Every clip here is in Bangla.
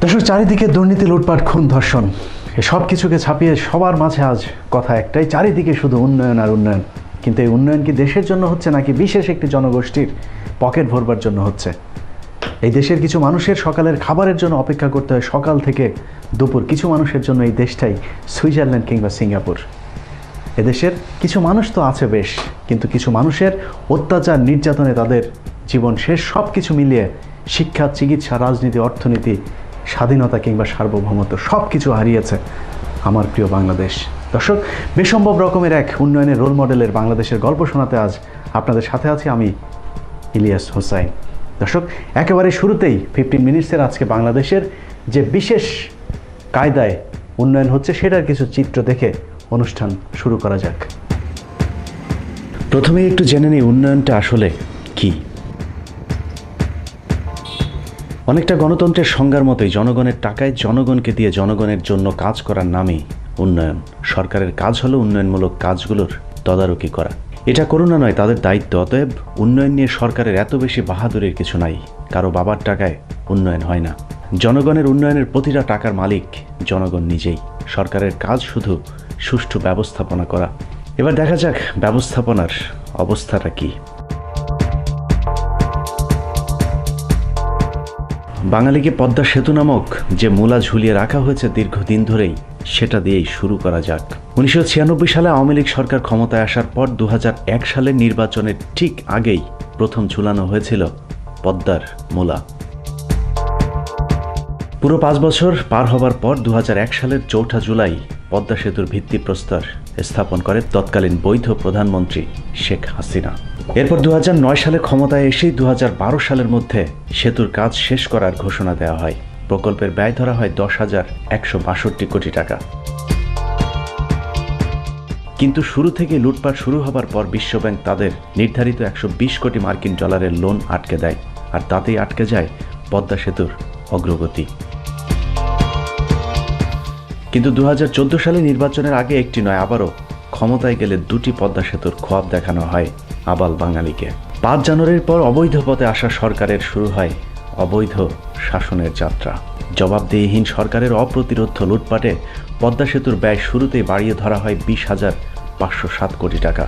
দর্শক, চারিদিকে দুর্নীতি, লুটপাট, খুন, ধর্ষণ, এই সব কিছুকে ছাপিয়ে সবার মাঝে আজ কথা একটাই, চারিদিকে শুধু উন্নয়ন আর উন্নয়ন। কিন্তু এই উন্নয়ন কি দেশের জন্য হচ্ছে নাকি বিশেষ একটি জনগোষ্ঠীর পকেট ভরবার জন্য হচ্ছে? এই দেশের কিছু মানুষের সকালের খাবারের জন্য অপেক্ষা করতে হয় সকাল থেকে দুপুর। কিছু মানুষের জন্য এই দেশটাই সুইজারল্যান্ড কিংবা সিঙ্গাপুর। এদেশের কিছু মানুষ তো আছে বেশ, কিন্তু কিছু মানুষের অত্যাচার, নির্যাতনে তাদের জীবন শেষ। সব কিছু মিলিয়ে শিক্ষা, চিকিৎসা, রাজনীতি, অর্থনীতি, স্বাধীনতা কিংবা সার্বভৌমত্ব সব কিছু হারিয়েছে আমার প্রিয় বাংলাদেশ। দর্শক, বেসম্ভব রকমের এক উন্নয়নের রোল মডেলের বাংলাদেশের গল্প শোনাতে আজ আপনাদের সাথে আছি আমি, ইলিয়াস হোসাইন। দর্শক, একেবারে শুরুতেই 15 মিনিটসের আজকে বাংলাদেশের যে বিশেষ কায়দায় উন্নয়ন হচ্ছে সেটার কিছু চিত্র দেখে অনুষ্ঠান শুরু করা যাক। প্রথমেই একটু জেনে নিই উন্নয়নটা আসলে কি। অনেকটা গণতন্ত্রের সংজ্ঞার মতোই জনগণের টাকায় জনগণকে দিয়ে জনগণের জন্য কাজ করার নামই উন্নয়ন। সরকারের কাজ হলো উন্নয়নমূলক কাজগুলোর তদারকি করা। এটা করুণা নয়, তাদের দায়িত্ব। অতএব উন্নয়ন নিয়ে সরকারের এত বেশি বাহাদুরির কিছু নাই। কারো বাবার টাকায় উন্নয়ন হয় না। জনগণের উন্নয়নের প্রতিটা টাকার মালিক জনগণ নিজেই। সরকারের কাজ শুধু সুষ্ঠু ব্যবস্থাপনা করা। এবার দেখা যাক ব্যবস্থাপনার অবস্থাটা কি। বাঙালিকে পদ্মা সেতু নামক যে মূলা ঝুলিয়ে রাখা হয়েছে দীর্ঘদিন ধরেই, সেটা দিয়েই শুরু করা যাক। 1996 সালে আওয়ামী লীগ সরকার ক্ষমতায় আসার পর 2001 সালের নির্বাচনের ঠিক আগেই প্রথম ঝুলানো হয়েছিল পদ্মার মূলা। পুরো 5 বছর পার হবার পর 2001 সালের 4 জুলাই পদ্মা সেতুর ভিত্তিপ্রস্তর স্থাপন করে তৎকালীন বৈধ প্রধানমন্ত্রী শেখ হাসিনা। এরপর 2009 সালে ক্ষমতায় এসেই 2012 সালের মধ্যে সেতুর কাজ শেষ করার ঘোষণা দেওয়া হয়। প্রকল্পের ব্যয় ধরা হয় 10,162 কোটি টাকা। কিন্তু শুরু থেকে লুটপাট শুরু হবার পর বিশ্বব্যাংক তাদের নির্ধারিত 120 কোটি মার্কিন ডলারের লোন আটকে দেয়, আর তাতেই আটকে যায় পদ্মা সেতুর অগ্রগতি। কিন্তু 2014 সালে নির্বাচনের আগে একটি নয়, আবারও ক্ষমতায় গেলে 2টি পদ্মা সেতুর খোয়াব দেখানো হয় আবাল বাঙালিকে। 5 জানুয়ারির পর অবৈধ পথে আসা সরকারের শুরু হয় অবৈধ শাসনের যাত্রা। জবাবদিহিহীন সরকারের অপ্রতিরোধ্য লুটপাটে পদ্মা সেতুর ব্যয় শুরুতেই বাড়িয়ে ধরা হয় 20,507 কোটি টাকা।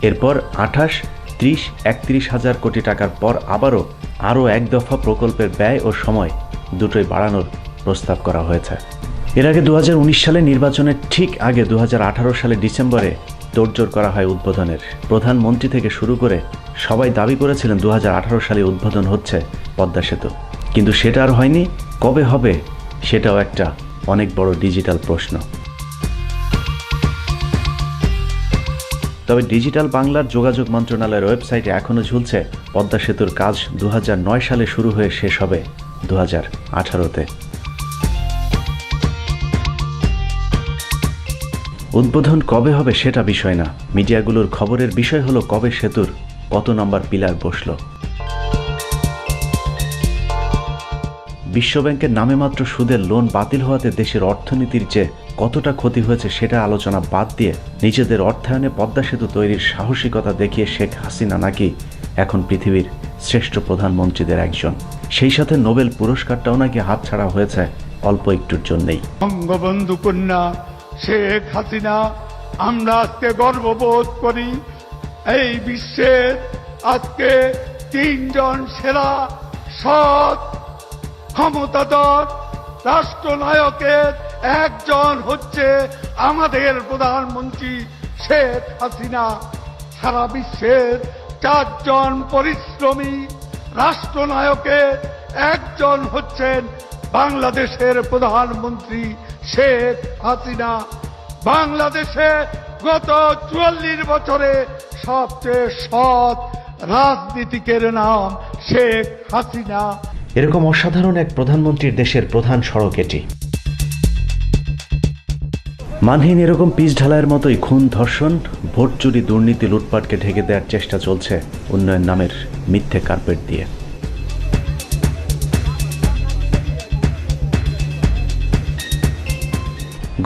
এরপর 28, 30, 31 হাজার কোটি টাকার পর আরও এক দফা প্রকল্পের ব্যয় ও সময় দুটোই বাড়ানোর প্রস্তাব করা হয়েছে। এর আগে 2019 সালে নির্বাচনের ঠিক আগে 2018 সালে ডিসেম্বরে তোড়জোড় করা হয় উদ্বোধনের। প্রধানমন্ত্রী থেকে শুরু করে সবাই দাবি করেছিলেন 2018 সালে উদ্বোধন হচ্ছে পদ্মা সেতু, কিন্তু সেটা আর হয়নি। কবে হবে সেটাও একটা অনেক বড় ডিজিটাল প্রশ্ন। তবে ডিজিটাল বাংলার যোগাযোগ মন্ত্রণালয়ের ওয়েবসাইটে এখনও ঝুলছে পদ্মা সেতুর কাজ 2009 সালে শুরু হয়ে শেষ হবে 2018-তে। উদ্বোধন কবে হবে সেটা বিষয় না, মিডিয়াগুলোর খবরের বিষয় হলো কবে সেতুর কত নম্বর পিলার বসল। বিশ্বব্যাংকের নামে মাত্র সুদের লোন বাতিল হওয়াতে দেশের অর্থনীতির যে কতটা ক্ষতি হয়েছে সেটা আলোচনা বাদ দিয়ে নিজেদের অর্থায়নে পদ্মা সেতু তৈরির সাহসিকতা দেখিয়ে শেখ হাসিনা নাকি এখন পৃথিবীর শ্রেষ্ঠ প্রধানমন্ত্রীদের একজন। সেই সাথে নোবেল পুরস্কারটাও নাকি হাতছাড়া হয়েছে অল্প একটুর জন্যেই। বঙ্গবন্ধু কন্যা শেখ হাসিনা, আমরা আজকে গর্ববোধ করি এই বিশ্বের আজকে 3 জন সেরা সৎ ক্ষমতাধর রাষ্ট্রনায়কের একজন হচ্ছে আমাদের প্রধানমন্ত্রী শেখ হাসিনা। সারা বিশ্বের 4 জন পরিশ্রমী রাষ্ট্রনায়কের একজন হচ্ছেন বাংলাদেশের প্রধানমন্ত্রী শেখ হাসিনা। বাংলাদেশে গত 44 বছরে সবচেয়ে সৎ রাজনীতিকের নাম শেখ হাসিনা। এরকম অসাধারণ এক প্রধানমন্ত্রীর দেশের প্রধান সড়ক এটি। মানহীন এরকম পিচ ঢালাইয়ের মতোই খুন, ধর্ষণ, ভোট চুরি, দুর্নীতি, লুটপাটকে ঢেকে দেওয়ার চেষ্টা চলছে উন্নয়ন নামের মিথ্যে কার্পেট দিয়ে।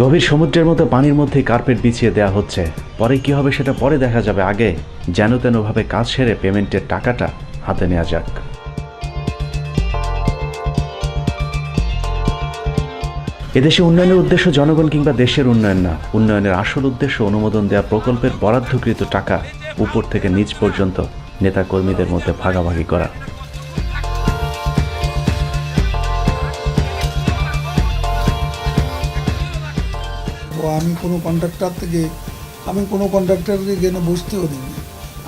গভীর সমুদ্রের মতো পানির মধ্যে কার্পেট বিছিয়ে দেওয়া হচ্ছে। পরে কি হবে সেটা পরে দেখা যাবে, আগে যেন তেনভাবে কাজ সেরে পেমেন্টের টাকাটা হাতে নেওয়া যাক। এদেশে উন্নয়নের উদ্দেশ্য জনগণ কিংবা দেশের উন্নয়ন না, উন্নয়নের আসল উদ্দেশ্য অনুমোদন দেওয়া প্রকল্পের বরাদ্দকৃত টাকা উপর থেকে নিচ পর্যন্ত নেতা কর্মীদের মধ্যে ভাগাভাগি করা। আমি কোনো কন্ট্রাক্টরকে এখানে বসতেও দিই না,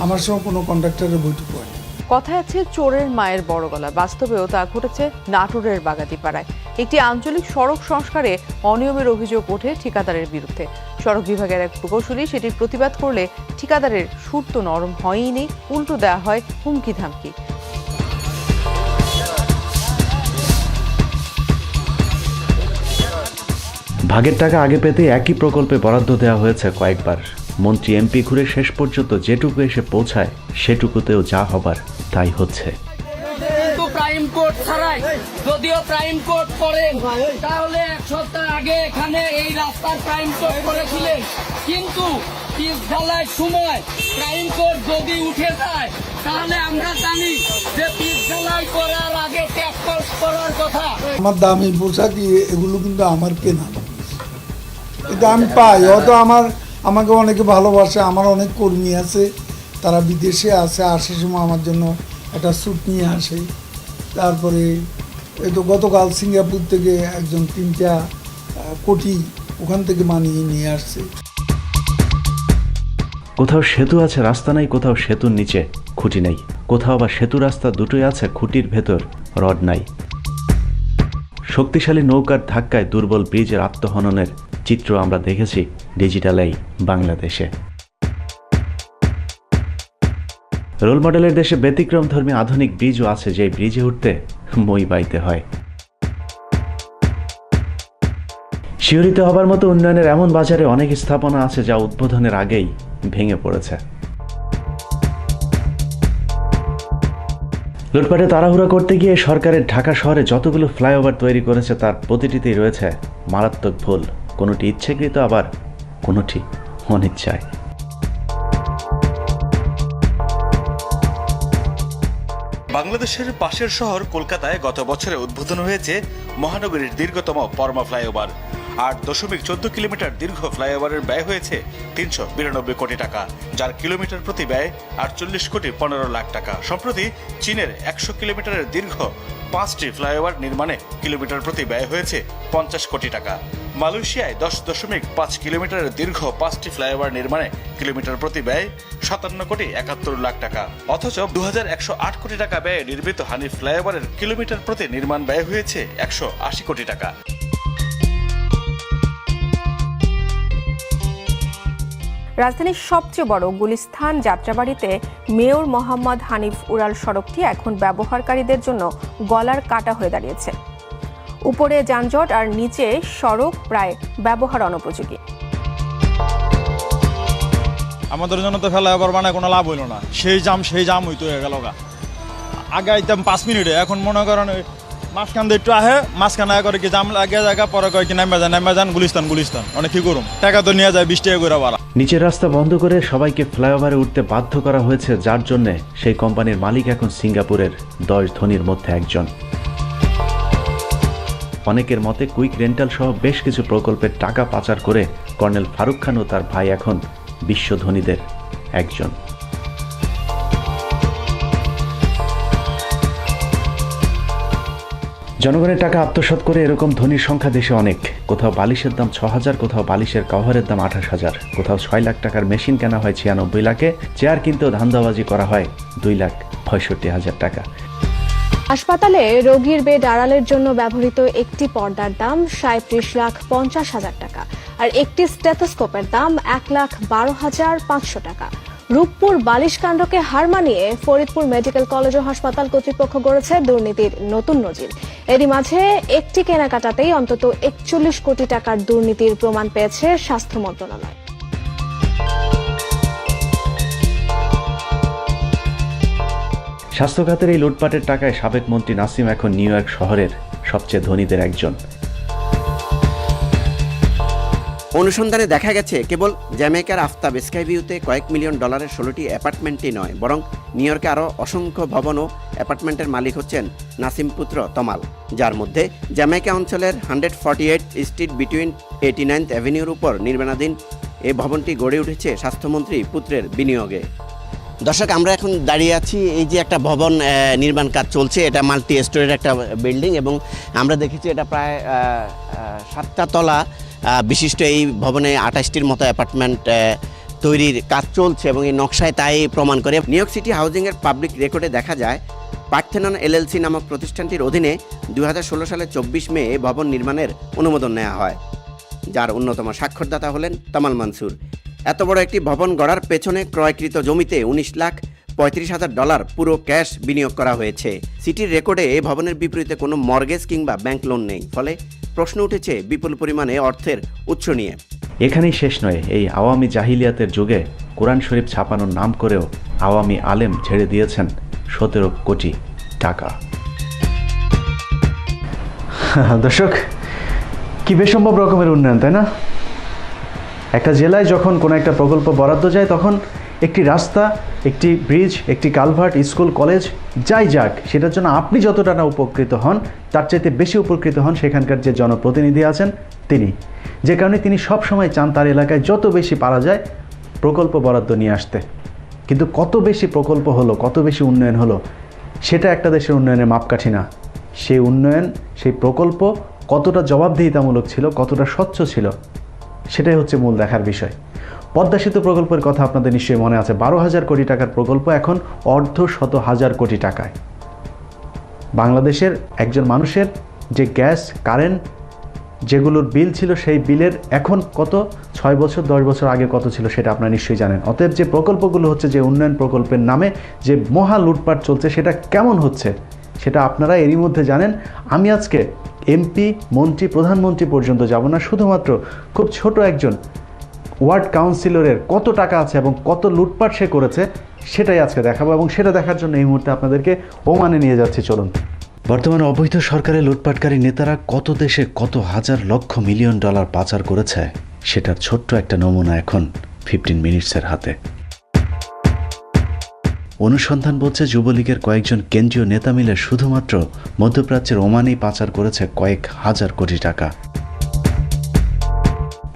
আমার সঙ্গে কোনো কন্ট্রাক্টরের বৈঠক হয়। কথায় আছে চোরের মায়ের বড় গলা, বাস্তবেও তা ঘটেছে নাটোরের বাগাতিপাড়ায়। একটি আঞ্চলিক সড়ক সংস্কারে অনিয়মের অভিযোগ ওঠে ঠিকাদারের বিরুদ্ধে। সড়ক বিভাগের এক প্রকৌশলী সেটির প্রতিবাদ করলে ঠিকাদারের সুর তো নরম হয়ই নেই, উল্টো দেওয়া হয় হুমকি ধামকি। ভাগের টাকা আগে পেতে একই প্রকল্পে বরাদ্দ দেওয়া হয়েছে কয়েকবার। মন্ত্রী এমপি ঘুরে শেষ পর্যন্ত যেটুকু এসে পৌঁছায় সেটুকুতেও যা হবার তাই হচ্ছে। প্রাইম কোর্ট ছাড়াই যদিও প্রাইম কোর্ট করেন তাহলে এক সপ্তাহ আগে এখানে এই রাস্তার প্রাইম কোর্ট করেছিলেন, কিন্তু পিচ ঢালার সময় প্রাইম কোর্ট যদি উঠে যায় তাহলে আমরা জানি যে পিচ ঢালাই করার আগে ট্যাক্স করার কথা। আমার দামি পোশাক এগুলো কিন্তু আমার কেনা, এটা আমি পাই। হয়তো আমাকে অনেকে ভালোবাসে, আমার অনেক কর্মী আছে, তারা বিদেশে আছে, আসার সময় আমার জন্য একটা স্যুট নিয়ে আসে। তারপরে এই তো গতকাল সিঙ্গাপুর থেকে একজন 3টা কোটি ওখান থেকে মানিয়ে নিয়ে আসছে। কোথাও সেতু আছে রাস্তা নাই, কোথাও সেতুর নিচে খুঁটি নেই, কোথাও বা সেতু রাস্তা দুটোই আছে খুঁটির ভেতর রড নাই। শক্তিশালী নৌকার ধাক্কায় দুর্বল ব্রিজের আত্মহননের চিত্র আমরা দেখেছি ডিজিটাল এই বাংলাদেশে। রোল মডেলের দেশে ব্যতিক্রমধর্মী আধুনিক ব্রিজও আছে, যে ব্রিজে উঠতে মই বাইতে হয়। শিহরিত হবার মতো উন্নয়নের এমন বাজারে অনেক স্থাপনা আছে যা উদ্বোধনের আগেই ভেঙে পড়েছে। লুটপাটে তাড়াহুড়া করতে গিয়ে সরকারের ঢাকা শহরে যতগুলো ফ্লাইওভার তৈরি করেছে তার প্রতিটিতেই রয়েছে মারাত্মক ভুল, কোনোটি ইচ্ছাকৃত আবার কোনোটি অনিচ্ছায়। বাংলাদেশের পাশের শহর কলকাতায় গত বছরে উদ্বোধন হয়েছে মহানগরীর দীর্ঘতম পরমা ফ্লাইওভার। 8.14 কিলোমিটার দীর্ঘ ফ্লাইওভারের ব্যয় হয়েছে 392 কোটি টাকা, যার কিলোমিটার প্রতি ব্যয় 48 কোটি 15 লাখ টাকা। সম্প্রতি চীনের 100 কিলোমিটারের দীর্ঘ 5টি ফ্লাইওভার নির্মাণে কিলোমিটার প্রতি ব্যয় হয়েছে 50 কোটি টাকা। মালয়েশিয়ায় 10.5 কিলোমিটারের দীর্ঘ 5টি ফ্লাইওভার নির্মাণে কিলোমিটার প্রতি ব্যয় 57 কোটি 71 লাখ টাকা। অথচ 2108 কোটি টাকা ব্যয়ে নির্মিত হানিফ ফ্লাইওভারের কিলোমিটার প্রতি নির্মাণ ব্যয় হয়েছে 180 কোটি টাকা। রাজধানীর সবচেয়ে বড় গুলিস্তান যাত্রাবাড়িতে মেয়র মোহাম্মদ হানিফ উড়াল সড়কটি এখন ব্যবহারকারীদের জন্য গলার কাটা হয়ে দাঁড়িয়েছে। উপরে যানজট আর নিচে সড়ক প্রায় ব্যবহার অনুপযোগী। আমাদের জন্য তো ফ্লাইওভার বানায় কোনো লাভ হইল না, সেই জাম হইতে হয়ে গেল। আগে আইতাম 5 মিনিটে, এখন মনে করেন মাঝখান দিয়ে একটু আহে, মাঝখানে করে কি জাম লাগিয়ে জায়গা, পরে কয় কি নামে যান গুলিস্তান অনেক কি করুম, টাকা তো নিয়ে যায় 20 টাকা করে বাড়া। নিচের রাস্তা বন্ধ করে সবাইকে ফ্লাইওভারে উঠতে বাধ্য করা হয়েছে, যার জন্য সেই কোম্পানির মালিক এখন সিঙ্গাপুরের 10 ধনীর মধ্যে একজন। অনেকের মতে কুইক রেন্টাল সহ বেশ কিছু প্রকল্পের টাকা পাচার করে কর্নেল ফারুক খান ও তার ভাই এখন বিশ্ব ধনীদের একজন। জনগণের টাকা আত্মসাৎ করে এরকম ধনীর সংখ্যা দেশে অনেক। কোথাও বালিশের দাম 6,000, কোথাও বালিশের কভারের দাম 28,000, কোথাও 6 লাখ টাকার মেশিন কেনা হয় 96 লাখে, চেয়ার কিনতেও ধান্দাবাজি করা হয় 2,65,000 টাকা। হাসপাতালে রোগীর বেড আড়ালের জন্য ব্যবহৃত একটি পর্দার দাম 37,50,000 টাকা আর একটি স্টেথোস্কোপের দাম 1,12,500 টাকা। রূপপুর বালিশ কাণ্ডকে হার মানিয়ে ফরিদপুর মেডিকেল কলেজ ও হাসপাতাল কর্তৃপক্ষ গড়েছে দুর্নীতির নতুন নজির। এরই মাঝে একটি কেনাকাটাতেই অন্তত 41 কোটি টাকার দুর্নীতির প্রমাণ পেয়েছে স্বাস্থ্য মন্ত্রণালয়। স্বাস্থ্য খাতের এই লুটপাটের টাকায় সাবেক মন্ত্রী নাসিম এখন নিউ ইয়র্ক শহরের সবচেয়ে ধনীদের একজন। অনুসন্ধানে দেখা গেছে কেবল জ্যামাইকার আফতাব স্কাইভিউতে কয়েক মিলিয়ন ডলারের 16টি অ্যাপার্টমেন্টই নয়, বরং নিউ ইয়র্কে আরও অসংখ্য ভবন ও অ্যাপার্টমেন্টের মালিক হচ্ছেন নাসিম পুত্র তমাল, যার মধ্যে জ্যামাইকা অঞ্চলের 148 স্ট্রিট বিটুইন 89th অ্যাভিনিউর উপর নির্মাণাধীন এই ভবনটি গড়ে উঠেছে স্বাস্থ্যমন্ত্রী পুত্রের বিনিয়োগে। দর্শক, আমরা এখন দাঁড়িয়ে আছি, এই যে একটা ভবন নির্মাণ কাজ চলছে, এটা মাল্টি স্টোরের একটা বিল্ডিং এবং আমরা দেখেছি এটা প্রায় 7টা তলা বিশিষ্ট এই ভবনে 28টির মতো অ্যাপার্টমেন্ট তৈরির কাজ চলছে এবং এই নকশায় তাই প্রমাণ করে। নিউ ইয়র্ক সিটি হাউজিংয়ের পাবলিক রেকর্ডে দেখা যায় পার্থেনন এলএলসি নামক প্রতিষ্ঠানটির অধীনে 2016 সালের 24 মে এই ভবন নির্মাণের অনুমোদন নেওয়া হয়, যার অন্যতম স্বাক্ষরদাতা হলেন তমাল মানসুর। এত বড় একটি ভবন গড়ার পেছনে ক্রয়কৃত জমিতে $19,35,000 পুরো ক্যাশ বিনিয়োগ করা হয়েছে। সিটির রেকর্ডে এই ভবনের বিপরীতে কোনো মর্গেজ কিংবা ব্যাংক লোন নেই, ফলে প্রশ্ন উঠেছে বিপুল পরিমাণে অর্থের উৎস নিয়ে। এখানেই শেষ নয়, এই আওয়ামী জাহিলিয়াতের যুগে কোরআন শরীফ ছাপানোর নাম করেও আওয়ামী আলেম ছেড়ে দিয়েছেন 17 কোটি টাকা। দর্শক, কি বেসম্ভব রকমের উন্নয়ন, তাই না? একটা জেলায় যখন কোনো একটা প্রকল্প বরাদ্দ যায় তখন একটি রাস্তা, একটি ব্রিজ, একটি কালভার্ট, স্কুল, কলেজ যাই যাক, সেটার জন্য আপনি যতটা না উপকৃত হন তার চাইতে বেশি উপকৃত হন সেখানকার যে জনপ্রতিনিধি আছেন তিনি। যে কারণে তিনি সব সময় চান তার এলাকায় যত বেশি পারা যায় প্রকল্প বরাদ্দ নিয়ে আসতে। কিন্তু কত বেশি প্রকল্প হলো, কত বেশি উন্নয়ন হলো, সেটা একটা দেশের উন্নয়নের মাপকাঠি না। সেই উন্নয়ন, সেই প্রকল্প কতটা জবাবদিহিতামূলক ছিল, কতটা স্বচ্ছ ছিল, সেটাই হচ্ছে মূল দেখার বিষয়। পদ্মা সেতু প্রকল্পের কথা আপনাদের নিশ্চয়ই মনে আছে। 12,000 কোটি টাকার প্রকল্প এখন অর্ধশত হাজার কোটি টাকায়। বাংলাদেশের একজন মানুষের যে গ্যাস, কারেন্ট যেগুলোর বিল ছিল, সেই বিলের এখন কত, 6 বছর 10 বছর আগে কত ছিল সেটা আপনারা নিশ্চয়ই জানেন। অতএব যে প্রকল্পগুলো হচ্ছে, যে উন্নয়ন প্রকল্পের নামে যে মহা লুটপাট চলছে, সেটা কেমন হচ্ছে সেটা আপনারা এরই মধ্যে জানেন। আমি আজকে এমপি, মন্ত্রী, প্রধানমন্ত্রী পর্যন্ত যাব না, শুধুমাত্র খুব ছোট একজন ওয়ার্ড কাউন্সিলরের কত টাকা আছে এবং কত লুটপাট সে করেছে সেটাই আজকে দেখাবো, এবং সেটা দেখার জন্য এই মুহূর্তে আপনাদেরকে ওমানে নিয়ে যাচ্ছি। চলুন। বর্তমানে অবৈধ সরকারের লুটপাটকারী নেতারা কত দেশে কত হাজার লক্ষ মিলিয়ন ডলার পাচার করেছে সেটার ছোট্ট একটা নমুনা এখন 15 মিনিটসের হাতে। অনুসন্ধান বলছে যুবলীগের কয়েকজন কেন্দ্রীয় নেতা মিলে শুধুমাত্র মধ্যপ্রাচ্যের ওমানেই পাচার করেছে কয়েক হাজার কোটি টাকা।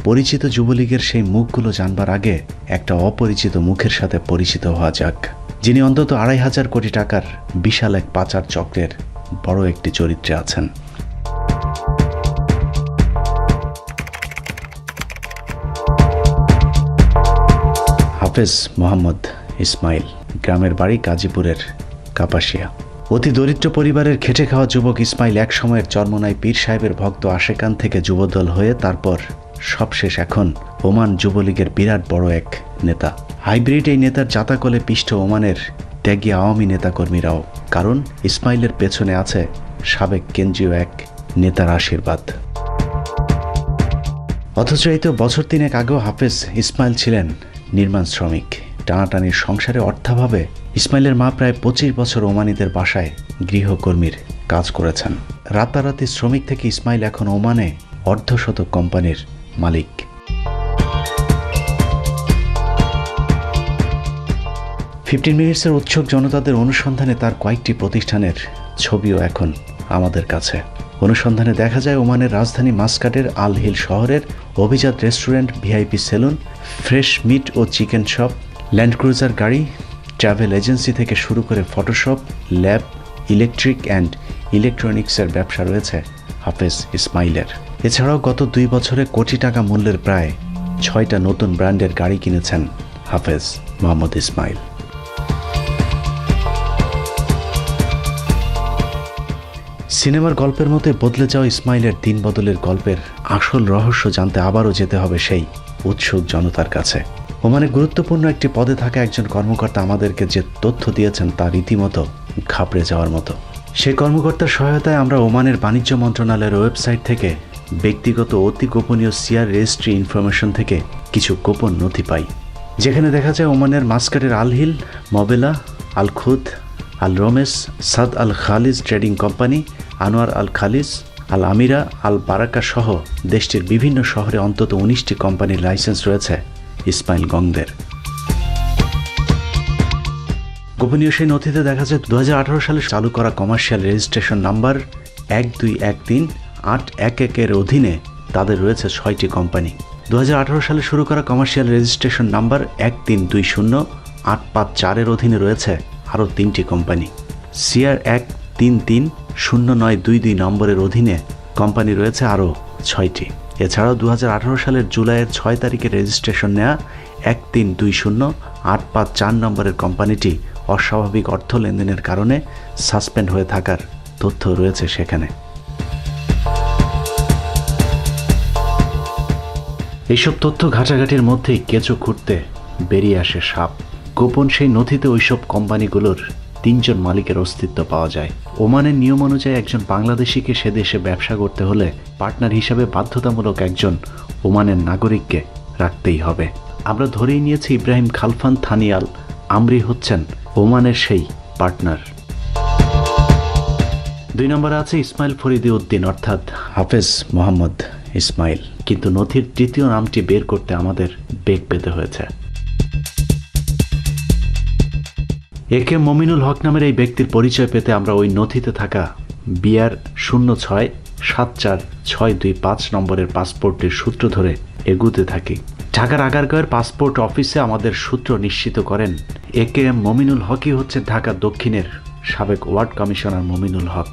পরিচিত যুবলীগের সেই মুখগুলো জানবার আগে একটা অপরিচিত মুখের সাথে পরিচিত হওয়া যাক, যিনি অন্তত 2,500 কোটি টাকার বিশাল এক পাচার চক্রের বড় একটি চরিত্রে আছেন। হাফেজ মোহাম্মদ ইসমাইল, গ্রামের বাড়ি গাজীপুরের কাপাসিয়া। অতি দরিদ্র পরিবারের খেটে খাওয়া যুবক ইসমাইল এক সময়ের চরমোনাই পীর সাহেবের ভক্ত আশেকান থেকে যুবদল হয়ে তারপর সবশেষ এখন ওমান যুবলীগের বিরাট বড় এক নেতা। হাইব্রিড এই নেতার জাতাকলে পিষ্ট ওমানের ত্যাগী আওয়ামী নেতাকর্মীরাও, কারণ ইসমাইলের পেছনে আছে সাবেক কেন্দ্রীয় এক নেতার আশীর্বাদ। অথচ এই তো বছর 3 আগেও হাফেজ ইসমাইল ছিলেন নির্মাণ শ্রমিক। টানাটানির সংসারে অর্থাভাবে ইসমাইলের মা প্রায় 25 বছর ওমানিদের বাসায় গৃহকর্মীর কাজ করেছেন। রাতারাতি শ্রমিক থেকে ইসমাইল এখন ওমানে অর্ধশত কোম্পানির মালিক। ফিফটিন মিনিটসের উৎসুক জনতাদের অনুসন্ধানে তার কয়েকটি প্রতিষ্ঠানের ছবিও এখন আমাদের কাছে। অনুসন্ধানে দেখা যায় ওমানের রাজধানী মাস্কাটের আল হিল শহরের অভিজাত restaurant, VIP salon, fresh meat ও চিকেন শপ, ল্যান্ড ক্রুজার গাড়ি, ট্রাভেল এজেন্সি থেকে শুরু করে ফটোশপ, ল্যাব, ইলেকট্রিক অ্যান্ড ইলেকট্রনিক্সের ব্যবসা রয়েছে হাফেজ ইসমাইলের। এছাড়াও গত 2 বছরে কোটি টাকা মূল্যের প্রায় 6টা নতুন ব্র্যান্ডের গাড়ি কিনেছেন হাফেজ মোহাম্মদ ইসমাইল। সিনেমার গল্পের মতো বদলে যাওয়া ইসমাইলের দিন বদলের গল্পের আসল রহস্য জানতে আবারও যেতে হবে সেই উৎসুক জনতার কাছে। ওমানে গুরুত্বপূর্ণ একটি পদে থাকা একজন কর্মকর্তা আমাদেরকে যে তথ্য দিয়েছেন তা রীতিমতো ঘাবড়ে যাওয়ার মতো। সেই কর্মকর্তার সহায়তায় আমরা ওমানের বাণিজ্য মন্ত্রণালয়ের ওয়েবসাইট থেকে ব্যক্তিগত অতি গোপনীয় সিআর রেজিস্ট্রি ইনফরমেশন থেকে কিছু গোপন নথি পাই, যেখানে দেখা যায় ওমানের মাস্কাটের আল hill, Mabela, Al Khoud, Al Rumais, Saad Al Khaleej trading company, Anwar Al Khaleej, Al Amira, Al Baraka সহ দেশটির বিভিন্ন শহরে অন্তত 19টি কোম্পানির লাইসেন্স রয়েছে ইসমাইল গংদের। গোপনীয় সেই নথিতে দেখা যায় 2018 সালে চালু করা কমার্শিয়াল রেজিস্ট্রেশন নাম্বার 1213811 এর অধীনে তাদের রয়েছে 6টি কোম্পানি। 2018 সালে শুরু করা কমার্শিয়াল রেজিস্ট্রেশন নাম্বার 1320854 এর অধীনে রয়েছে আরও 3টি কোম্পানি। CR 1330922 নম্বরের অধীনে কোম্পানি রয়েছে আরও 6টি। এছাড়াও 2018 সালের জুলাইয়ের 6 তারিখে রেজিস্ট্রেশন নেওয়া 1320854 নম্বরের কোম্পানিটি অস্বাভাবিক অর্থ লেনদেনের কারণে সাসপেন্ড হয়ে থাকার তথ্য রয়েছে সেখানে। এইসব তথ্য ঘাটাঘাটির মধ্যেই কেঁচো খুঁড়তে বেরিয়ে আসে সাপ। গোপন সেই নথিতে ওইসব কোম্পানিগুলোর 3 জন মালিকের অস্তিত্ব পাওয়া যায়। ওমানের নিয়ম অনুযায়ী একজন বাংলাদেশিকে সে দেশে ব্যবসা করতে হলে পার্টনার হিসাবে বাধ্যতামূলক একজন ওমানের নাগরিককে রাখতেই হবে। আমরা ধরেই নিয়েছি ইব্রাহিম খালফান থানিয়াল আমরি হচ্ছেন ওমানের সেই পার্টনার। 2 নম্বরে আছে ইসমাইল ফরিদি উদ্দিন অর্থাৎ হাফেজ মোহাম্মদ ইসমাইল। কিন্তু নথির তৃতীয় নামটি বের করতে আমাদের বেগ পেতে হয়েছে। একে মমিনুল হক নামের এই ব্যক্তির পরিচয় পেতে আমরা ওই নথিতে থাকা BR 0674625 নম্বরের পাসপোর্টের সূত্র ধরে এগুতে থাকি। ঢাকার আগারগাঁওয়ের পাসপোর্ট অফিসে আমাদের সূত্র নিশ্চিত করেন AKM মমিনুল হকই হচ্ছে ঢাকা দক্ষিণের সাবেক ওয়ার্ড কমিশনার মমিনুল হক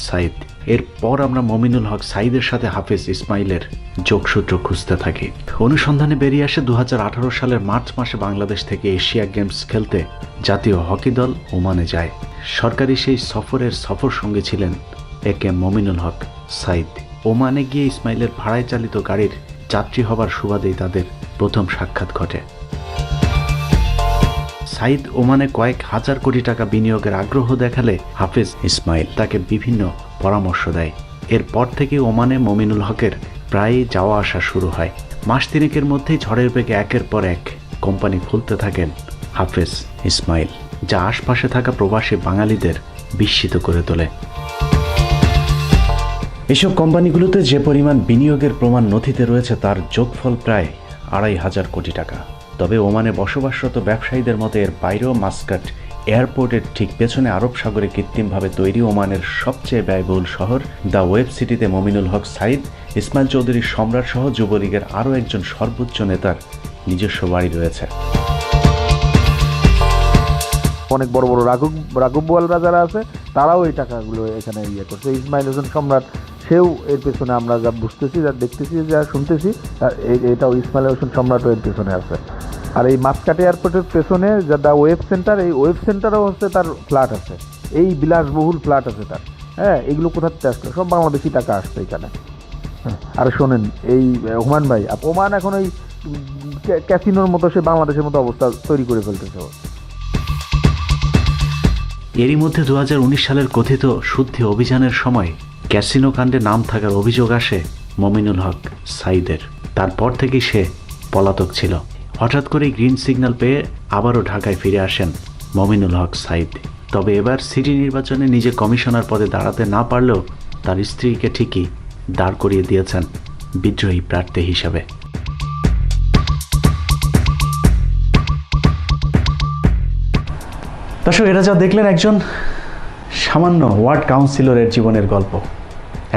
সাইদ। এরপর আমরা মমিনুল হক সাইদের সাথে হাফেজ ইসমাইলের যোগসূত্র খুঁজতে থাকি। অনুসন্ধানে বেরিয়ে আসে 2018 সালের মার্চ মাসে বাংলাদেশ থেকে এশিয়া গেমস খেলতে জাতীয় হকি দল ওমানে যায়। সরকারি সেই সফরের সফর সঙ্গে ছিলেন AKM মমিনুল হক সাইদ। ওমানে গিয়ে ইসমাইলের ভাড়ায় চালিত গাড়ির যাত্রী হবার সুবাদেই তাদের প্রথম সাক্ষাৎ ঘটে। সাইদ ওমানে কয়েক হাজার কোটি টাকা বিনিয়োগের আগ্রহ দেখালে হাফেজ ইসমাইল তাকে বিভিন্ন পরামর্শ দেয়। এরপর থেকে ওমানে মমিনুল হকের প্রায়ই যাওয়া আসা শুরু হয়। মাস তিনেকের মধ্যেই ঝড়ের বেগে একের পর এক কোম্পানি খুলতে থাকেন হাফেজ ইসমাইল, যা আশপাশে থাকা প্রবাসী বাঙালিদের বিস্মিত করে তোলে। এসব কোম্পানিগুলোতে যে পরিমাণ বিনিয়োগের প্রমাণ নথিতে রয়েছে তার যোগফল প্রায় 2500 কোটি টাকা। তবে ওমানে বসবাসরত ব্যবসায়ীদের মতে এর বাইরেও মাস্কাট এয়ারপোর্টের ঠিক পেছনে আরব সাগরে কৃত্রিমভাবে তৈরি ওমানের সবচেয়ে ব্যয়বহুল শহর দ্য ওয়েব সিটিতে মমিনুল হক সাইদ, ইসমাইল চৌধুরী সম্রাট সহ যুবলীগের আরও একজন সর্বোচ্চ নেতার নিজস্ব বাড়ি রয়েছে। অনেক বড় বড় রাঘবওয়ালরা যারা আছে তারাও এই টাকাগুলো এখানে করছে। ইসমাইল হোসেন সম্রাট সেও এর পেছনে, আমরা যা বুঝতেছি, যা দেখতেছি, যা শুনতেছি, এটাও ইসমাইল হোসেন সম্রাটও এর পেছনে আছে। আর এই মাসকাট এয়ারপোর্টের পেছনে যা দ্য ওয়েব সেন্টার, এই ওয়েব সেন্টারও হচ্ছে তার ফ্ল্যাট আছে, এই বিলাসবহুল ফ্ল্যাট আছে তার। হ্যাঁ, এগুলো কোথা থেকে আসলো? সব বাংলাদেশি টাকা আসছে এখানে। আর শোনেন, এই হুমান ভাই, ওমান এখন ওই ক্যাসিনোর মতো, সে বাংলাদেশের মতো অবস্থা তৈরি করে ফেলতেছে। এরই মধ্যে 2019 সালের কথিত শুদ্ধি অভিযানের সময় ক্যাসিনো কাণ্ডে নাম থাকার অভিযোগ আসে মমিনুল হক সাইদের। তারপর থেকেই সে পলাতক ছিল। হঠাৎ করেই গ্রিন সিগন্যাল পেয়ে আবারও ঢাকায় ফিরে আসেন মমিনুল হক সাইদ। তবে এবার সিটি নির্বাচনে নিজে কমিশনার পদে দাঁড়াতে না পারলেও তার স্ত্রীকে ঠিকই দাঁড় করিয়ে দিয়েছেন বিদ্রোহী প্রার্থী হিসাবে। দর্শক, এরা যা দেখলেন একজন সামান্য ওয়ার্ড কাউন্সিলরের জীবনের গল্প।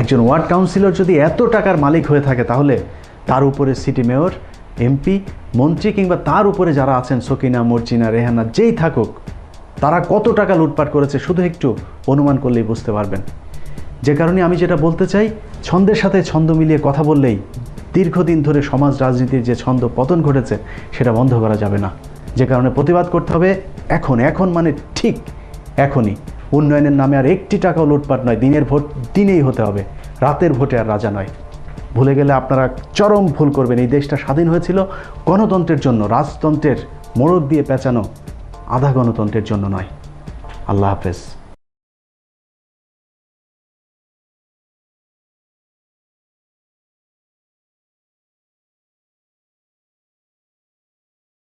একজন ওয়ার্ড কাউন্সিলর যদি এত টাকার মালিক হয়ে থাকে, তাহলে তার উপরে সিটি মেয়র, এমপি, মন্ত্রী কিংবা তার উপরে যারা আছেন সকিনা, মর্জিনা, রেহানা, যেই থাকুক, তারা কত টাকা লুটপাট করেছে শুধু একটু অনুমান করলেই বুঝতে পারবেন। যে কারণে আমি যেটা বলতে চাই, ছন্দের সাথে ছন্দ মিলিয়ে কথা বললেই দীর্ঘদিন ধরে সমাজ রাজনীতির যে ছন্দ পতন ঘটেছে সেটা বন্ধ করা যাবে না। যে কারণে প্রতিবাদ করতে হবে এখন মানে ঠিক এখনই। উন্নয়নের নামে আর একটি টাকাও লুটপাট নয়। দিনের ভোট দিনেই হতে হবে, রাতের ভোটে আর রাজা নয়। ভুলে গেলে আপনারা চরম ভুল করবেন। এই দেশটা স্বাধীন হয়েছিল গণতন্ত্রের জন্য, রাজতন্ত্রের মোড়ক দিয়ে পেঁচানো আধা গণতন্ত্রের জন্য নয়। আল্লাহ হাফেজ।